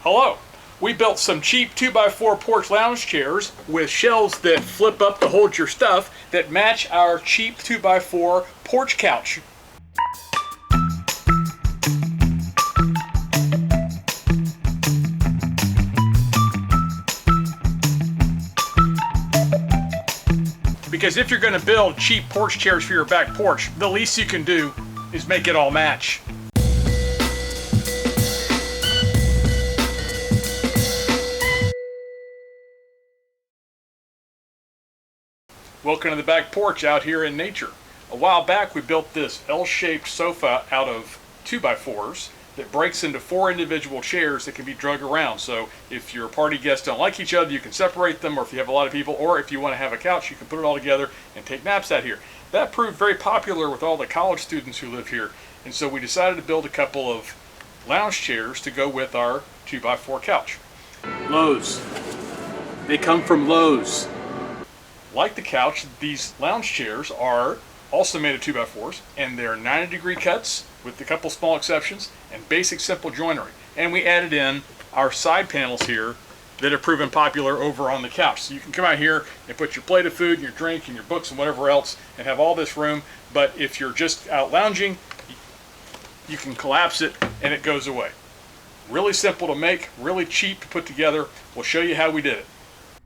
Hello. We built some cheap 2x4 porch lounge chairs with shelves that flip up to hold your stuff that match our cheap 2x4 porch couch. Because if you're going to build cheap porch chairs for your back porch, the least you can do is make it all match. Welcome to the back porch out here in nature. A while back we built this L-shaped sofa out of 2x4s that breaks into 4 individual chairs that can be drug around. So if your party guests don't like each other, you can separate them, or if you have a lot of people, or if you want to have a couch, you can put it all together and take naps out here. That proved very popular with all the college students who live here, and so we decided to build a couple of lounge chairs to go with our 2x4 couch. Lowe's. They come from Lowe's. Like the couch, these lounge chairs are also made of 2x4s, and they're 90-degree cuts with a couple small exceptions and basic simple joinery. And we added in our side panels here that have proven popular over on the couch. So you can come out here and put your plate of food and your drink and your books and whatever else and have all this room. But if you're just out lounging, you can collapse it and it goes away. Really simple to make, really cheap to put together. We'll show you how we did it.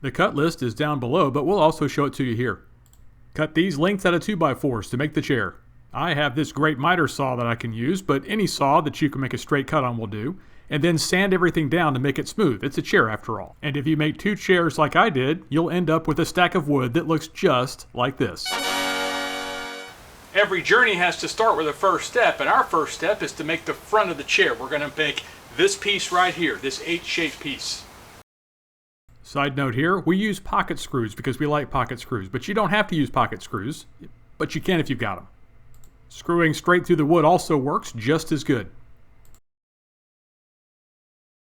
The cut list is down below, but we'll also show it to you here. Cut these lengths out of 2x4s to make the chair. I have this great miter saw that I can use, but any saw that you can make a straight cut on will do. And then sand everything down to make it smooth. It's a chair after all. And if you make 2 chairs like I did, you'll end up with a stack of wood that looks just like this. Every journey has to start with a first step, and our first step is to make the front of the chair. We're going to make this piece right here, this H-shaped piece. Side note here, we use pocket screws because we like pocket screws, but you don't have to use pocket screws, but you can if you've got them. Screwing straight through the wood also works just as good.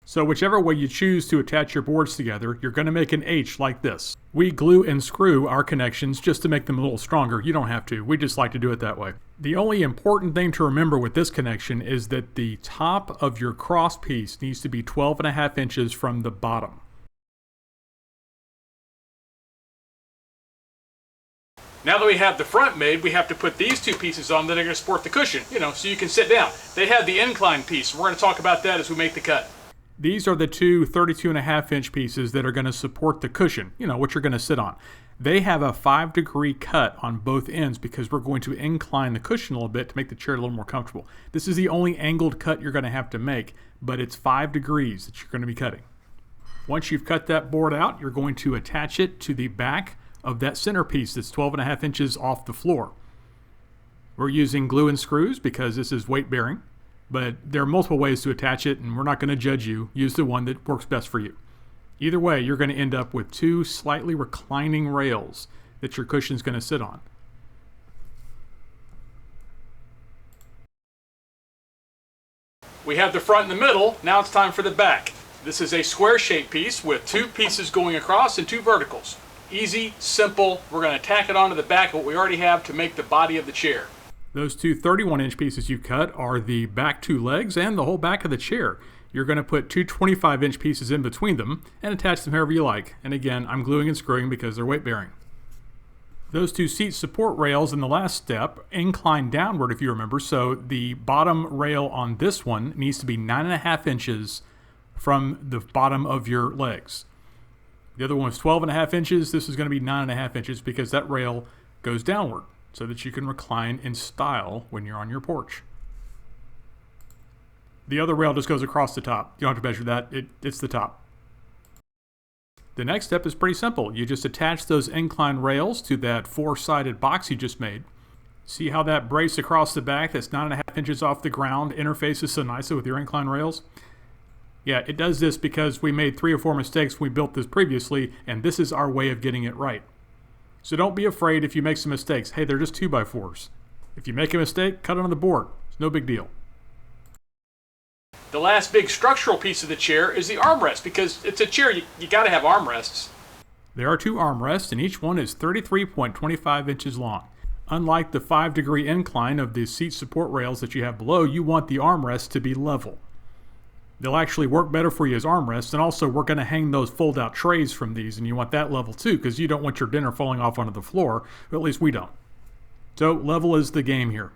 So whichever way you choose to attach your boards together, you're going to make an H like this. We glue and screw our connections just to make them a little stronger. You don't have to. We just like to do it that way. The only important thing to remember with this connection is that the top of your cross piece needs to be 12.5 inches from the bottom. Now that we have the front made, we have to put these 2 pieces on that are going to support the cushion, so you can sit down. They have the incline piece. We're going to talk about that as we make the cut. These are the 2 32.5 inch pieces that are going to support the cushion, what you're going to sit on. They have a 5-degree cut on both ends because we're going to incline the cushion a little bit to make the chair a little more comfortable. This is the only angled cut you're going to have to make, but it's 5 degrees that you're going to be cutting. Once you've cut that board out, you're going to attach it to the back of that centerpiece that's 12.5 inches off the floor. We're using glue and screws because this is weight bearing, but there are multiple ways to attach it, and we're not going to judge you. Use the one that works best for you. Either way, you're going to end up with 2 slightly reclining rails that your cushion's going to sit on. We have the front and the middle. Now it's time for the back. This is a square-shaped piece with 2 pieces going across and 2 verticals. Easy, simple. We're going to tack it onto the back of what we already have to make the body of the chair. Those 2 31-inch pieces you cut are the back 2 legs and the whole back of the chair. You're going to put 2 25-inch pieces in between them and attach them however you like. And again, I'm gluing and screwing because they're weight bearing. Those 2 seat support rails in the last step incline downward, if you remember, so the bottom rail on this one needs to be 9.5 inches from the bottom of your legs. The other one was 12.5 inches. This is going to be 9.5 inches because that rail goes downward so that you can recline in style when you're on your porch. The other rail just goes across the top. You don't have to measure that. It's the top. The next step is pretty simple. You just attach those incline rails to that 4-sided box you just made. See how that brace across the back that's 9.5 inches off the ground interfaces so nicely with your incline rails? Yeah, it does this because we made 3 or 4 mistakes when we built this previously, and this is our way of getting it right. So don't be afraid if you make some mistakes. Hey, they're just 2x4s. If you make a mistake, cut it on the board. It's no big deal. The last big structural piece of the chair is the armrest, because it's a chair, you got to have armrests. There are 2 armrests, and each one is 33.25 inches long. Unlike the 5-degree incline of the seat support rails that you have below, you want the armrest to be level. They'll actually work better for you as armrests, and also we're going to hang those fold-out trays from these, and you want that level too, because you don't want your dinner falling off onto the floor, or at least we don't. So level is the game here.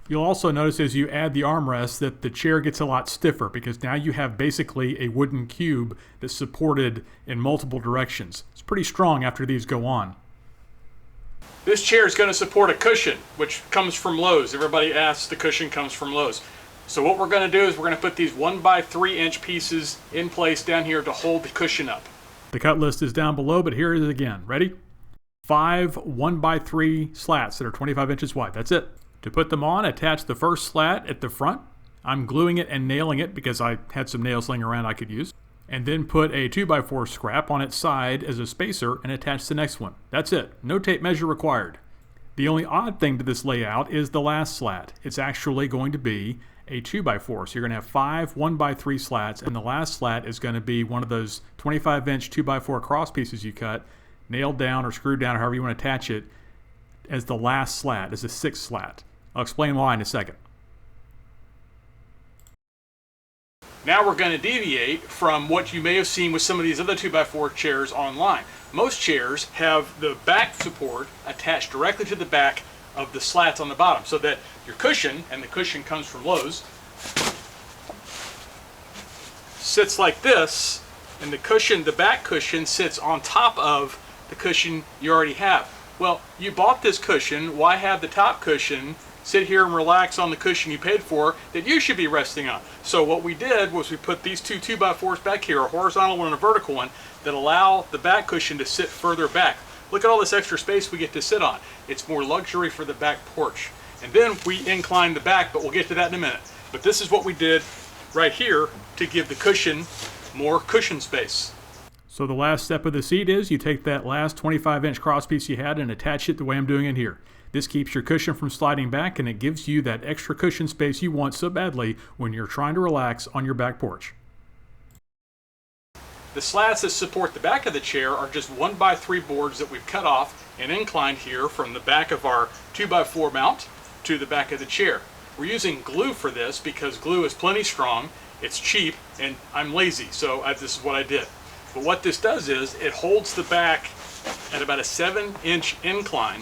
You'll also notice as you add the armrest that the chair gets a lot stiffer, because now you have basically a wooden cube that's supported in multiple directions. It's pretty strong after these go on. This chair is going to support a cushion, which comes from Lowe's. Everybody asks, the cushion comes from Lowe's. So what we're going to do is we're going to put these 1x3 inch pieces in place down here to hold the cushion up. The cut list is down below, but here it is again. Ready? 5 1x3 slats that are 25 inches wide. That's it. To put them on, attach the first slat at the front. I'm gluing it and nailing it because I had some nails laying around I could use. And then put a 2x4 scrap on its side as a spacer and attach the next one. That's it. No tape measure required. The only odd thing to this layout is the last slat. It's actually going to be a 2x4. So you're going to have 5 1x3 slats, and the last slat is going to be one of those 25-inch 2x4 cross pieces you cut, nailed down or screwed down, or however you want to attach it, as the last slat, as the sixth slat. I'll explain why in a second. Now we're going to deviate from what you may have seen with some of these other 2x4 chairs online. Most chairs have the back support attached directly to the back of the slats on the bottom, so that your cushion, and the cushion comes from Lowe's, sits like this, and the cushion, the back cushion, sits on top of the cushion you already have. Well, you bought this cushion, why have the top cushion sit here and relax on the cushion you paid for that you should be resting on? So what we did was we put these two 2x4s back here, a horizontal one and a vertical one, that allow the back cushion to sit further back. Look at all this extra space we get to sit on. It's more luxury for the back porch. And then we incline the back, but we'll get to that in a minute. But this is what we did right here to give the cushion more cushion space. So the last step of the seat is you take that last 25-inch cross piece you had and attach it the way I'm doing it here. This keeps your cushion from sliding back, and it gives you that extra cushion space you want so badly when you're trying to relax on your back porch. The slats that support the back of the chair are just 1x3 boards that we've cut off and inclined here from the back of our 2x4 mount to the back of the chair. We're using glue for this because glue is plenty strong, it's cheap, and I'm lazy, so this is what I did. But what this does is it holds the back at about a 7-inch incline,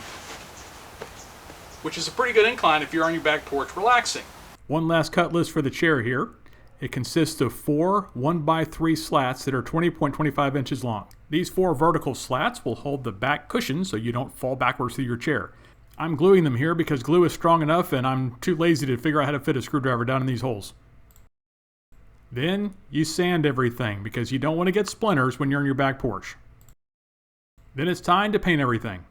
which is a pretty good incline if you're on your back porch relaxing. One last cut list for the chair here. It consists of 4 1x3 slats that are 20.25 inches long. These 4 vertical slats will hold the back cushion so you don't fall backwards through your chair. I'm gluing them here because glue is strong enough and I'm too lazy to figure out how to fit a screwdriver down in these holes. Then you sand everything because you don't want to get splinters when you're on your back porch. Then it's time to paint everything.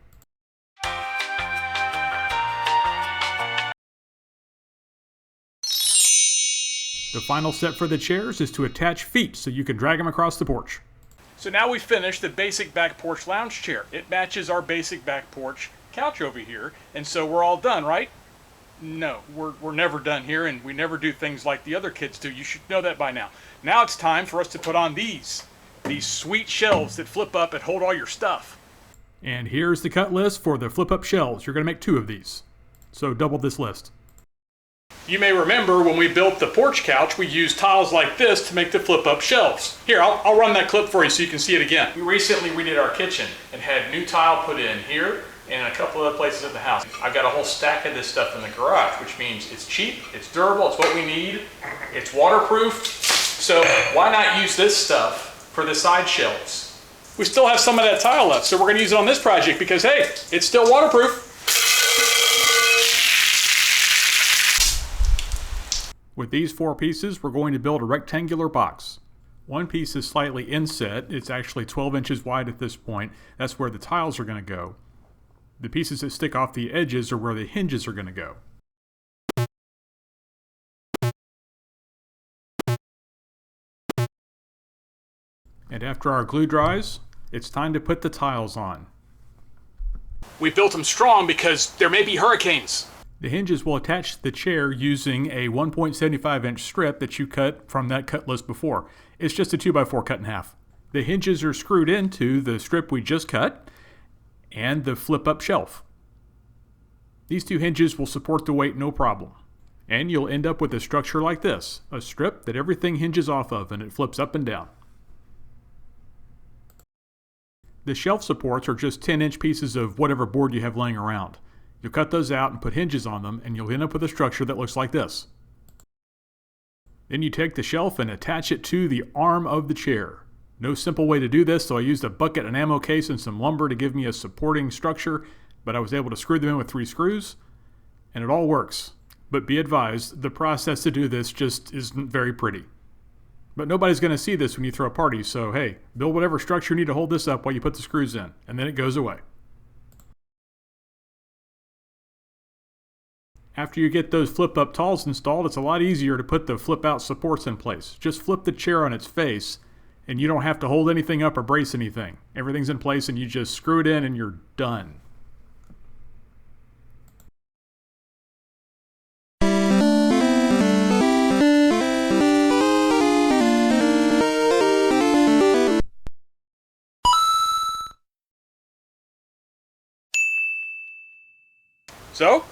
The final step for the chairs is to attach feet so you can drag them across the porch. So now we've finished the basic back porch lounge chair. It matches our basic back porch couch over here, and so we're all done, right? No, we're never done here, and we never do things like the other kids do. You should know that by now. Now it's time for us to put on these sweet shelves that flip up and hold all your stuff. And here's the cut list for the flip-up shelves. You're going to make 2 of these, so double this list. You may remember when we built the porch couch, we used tiles like this to make the flip-up shelves. Here, I'll run that clip for you so you can see it again. Recently, we did our kitchen and had new tile put in here and a couple other places in the house. I've got a whole stack of this stuff in the garage, which means it's cheap, it's durable, it's what we need, it's waterproof. So why not use this stuff for the side shelves? We still have some of that tile left, so we're going to use it on this project because, hey, it's still waterproof. With these 4 pieces, we're going to build a rectangular box. One piece is slightly inset. It's actually 12 inches wide at this point. That's where the tiles are going to go. The pieces that stick off the edges are where the hinges are going to go. And after our glue dries, it's time to put the tiles on. We built them strong because there may be hurricanes. The hinges will attach to the chair using a 1.75-inch strip that you cut from that cut list before. It's just a 2x4 cut in half. The hinges are screwed into the strip we just cut and the flip-up shelf. These 2 hinges will support the weight no problem. And you'll end up with a structure like this, a strip that everything hinges off of and it flips up and down. The shelf supports are just 10-inch pieces of whatever board you have laying around. You'll cut those out and put hinges on them, and you'll end up with a structure that looks like this. Then you take the shelf and attach it to the arm of the chair. No simple way to do this, so I used a bucket, an ammo case, and some lumber to give me a supporting structure, but I was able to screw them in with 3 screws, and it all works. But be advised, the process to do this just isn't very pretty. But nobody's going to see this when you throw a party, so hey, build whatever structure you need to hold this up while you put the screws in, and then it goes away. After you get those flip-up talls installed, it's a lot easier to put the flip-out supports in place. Just flip the chair on its face, and you don't have to hold anything up or brace anything. Everything's in place, and you just screw it in, and you're done. So,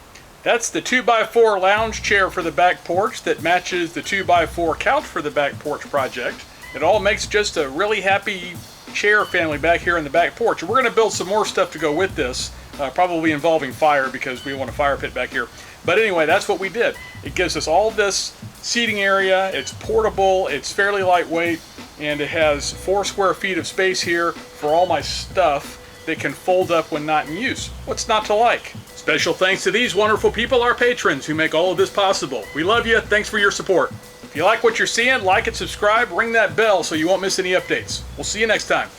that's the 2x4 lounge chair for the back porch that matches the 2x4 couch for the back porch project. It all makes just a really happy chair family back here in the back porch. And we're going to build some more stuff to go with this, probably involving fire because we want a fire pit back here. But anyway, that's what we did. It gives us all this seating area. It's portable, it's fairly lightweight, and it has 4 square feet of space here for all my stuff that can fold up when not in use. What's not to like? Special thanks to these wonderful people, our patrons, who make all of this possible. We love you. Thanks for your support. If you like what you're seeing, like and subscribe, ring that bell so you won't miss any updates. We'll see you next time.